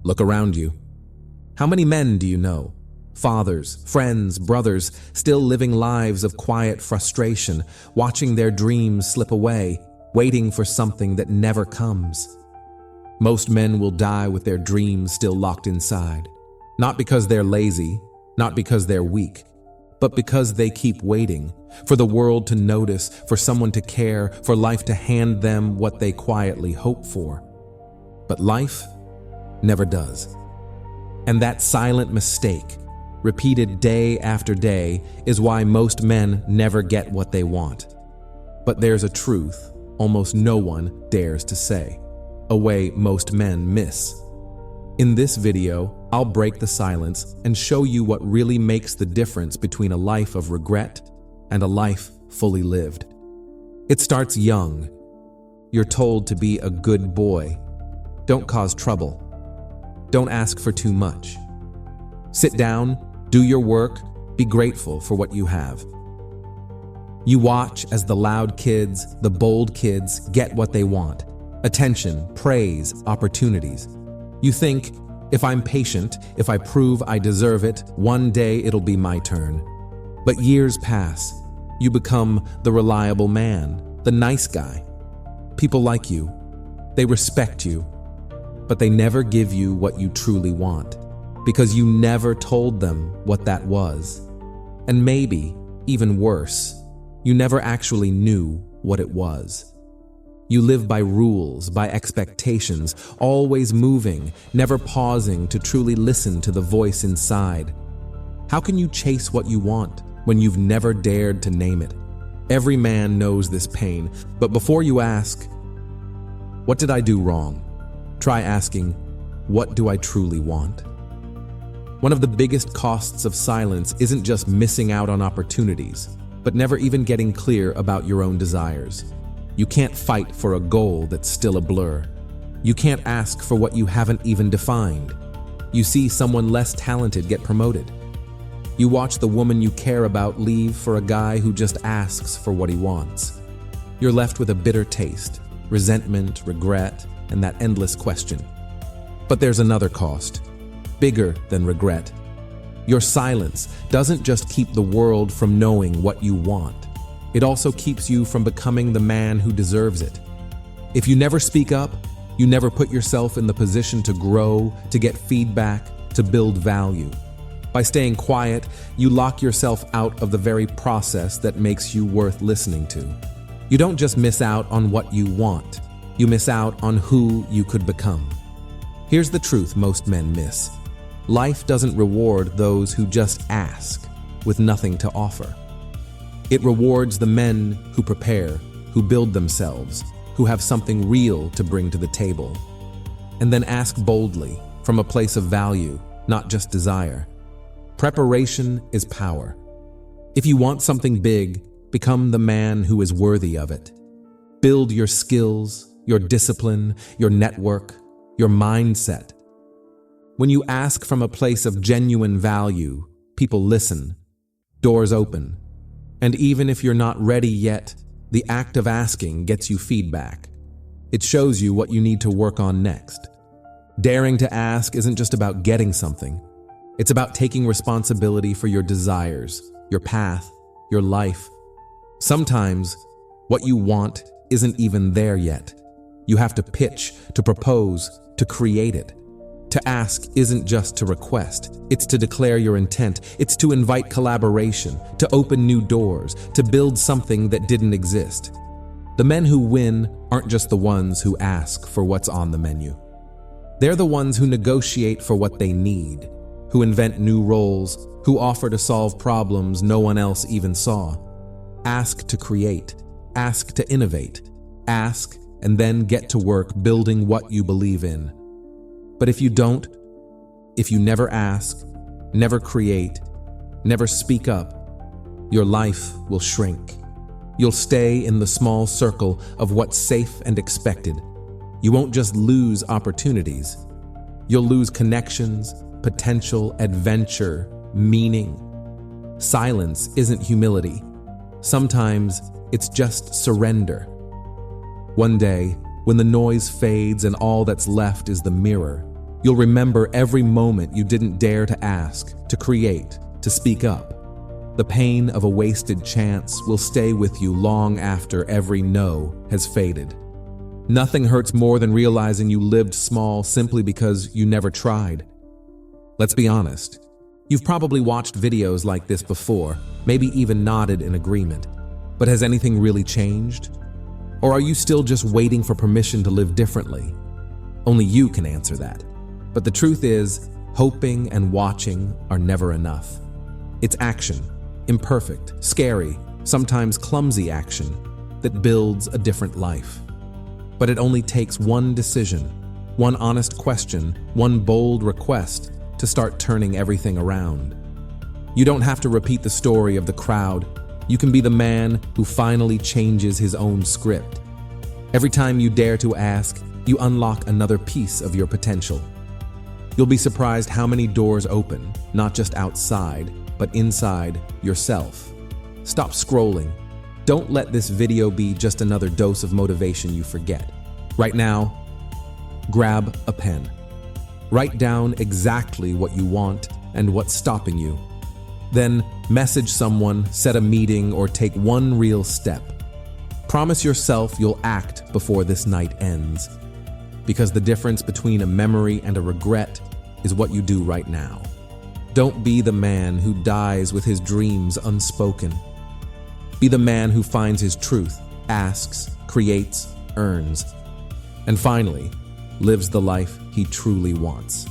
Look around you. How many men do you know? Fathers, friends, brothers, still living lives of quiet frustration, watching their dreams slip away, waiting for something that never comes. Most men will die with their dreams still locked inside. Not because they're lazy, not because they're weak, but because they keep waiting for the world to notice, for someone to care, for life to hand them what they quietly hope for. But life never does. And that silent mistake, repeated day after day, is why most men never get what they want. But there's a truth almost no one dares to say, a way most men miss. In this video, I'll break the silence and show you what really makes the difference between a life of regret and a life fully lived. It starts young. You're told to be a good boy. Don't cause trouble. Don't ask for too much. Sit down, do your work, be grateful for what you have. You watch as the loud kids, the bold kids, get what they want. Attention, praise, opportunities. You think, if I'm patient, if I prove I deserve it, one day it'll be my turn. But years pass. You become the reliable man, the nice guy. People like you. They respect you. But they never give you what you truly want, because you never told them what that was. And maybe, even worse, you never actually knew what it was. You live by rules, by expectations, always moving, never pausing to truly listen to the voice inside. How can you chase what you want when you've never dared to name it? Every man knows this pain, but before you ask, "What did I do wrong?" try asking, "What do I truly want?" One of the biggest costs of silence isn't just missing out on opportunities, but never even getting clear about your own desires. You can't fight for a goal that's still a blur. You can't ask for what you haven't even defined. You see someone less talented get promoted. You watch the woman you care about leave for a guy who just asks for what he wants. You're left with a bitter taste, resentment, regret, and that endless question. But there's another cost, bigger than regret. Your silence doesn't just keep the world from knowing what you want. It also keeps you from becoming the man who deserves it. If you never speak up, you never put yourself in the position to grow, to get feedback, to build value. By staying quiet, you lock yourself out of the very process that makes you worth listening to. You don't just miss out on what you want, you miss out on who you could become. Here's the truth most men miss. Life doesn't reward those who just ask, with nothing to offer. It rewards the men who prepare, who build themselves, who have something real to bring to the table. And then ask boldly, from a place of value, not just desire. Preparation is power. If you want something big, become the man who is worthy of it. Build your skills, your discipline, your network, your mindset. When you ask from a place of genuine value, people listen, doors open. And even if you're not ready yet, the act of asking gets you feedback. It shows you what you need to work on next. Daring to ask isn't just about getting something. It's about taking responsibility for your desires, your path, your life. Sometimes, what you want isn't even there yet. You have to pitch, to propose, to create it. To ask isn't just to request, it's to declare your intent, it's to invite collaboration, to open new doors, to build something that didn't exist. The men who win aren't just the ones who ask for what's on the menu. They're the ones who negotiate for what they need, who invent new roles, who offer to solve problems no one else even saw. Ask to create, ask to innovate, ask and then get to work building what you believe in. But if you don't, if you never ask, never create, never speak up, your life will shrink. You'll stay in the small circle of what's safe and expected. You won't just lose opportunities. You'll lose connections, potential, adventure, meaning. Silence isn't humility. Sometimes it's just surrender. One day, when the noise fades and all that's left is the mirror, You'll remember every moment you didn't dare to ask, to create, to speak up. The pain of a wasted chance will stay with you long after every no has faded. Nothing hurts more than realizing you lived small simply because you never tried. Let's be honest. You've probably watched videos like this before, maybe even nodded in agreement. But has anything really changed? Or are you still just waiting for permission to live differently? Only you can answer that. But the truth is, hoping and watching are never enough. It's action, imperfect, scary, sometimes clumsy action, that builds a different life. But it only takes one decision, one honest question, one bold request to start turning everything around. You don't have to repeat the story of the crowd. You can be the man who finally changes his own script. Every time you dare to ask, you unlock another piece of your potential. You'll be surprised how many doors open, not just outside, but inside yourself. Stop scrolling. Don't let this video be just another dose of motivation you forget. Right now, grab a pen. Write down exactly what you want and what's stopping you. Then message someone, set a meeting, or take one real step. Promise yourself you'll act before this night ends. Because the difference between a memory and a regret is what you do right now. Don't be the man who dies with his dreams unspoken. Be the man who finds his truth, asks, creates, earns, and finally, lives the life he truly wants.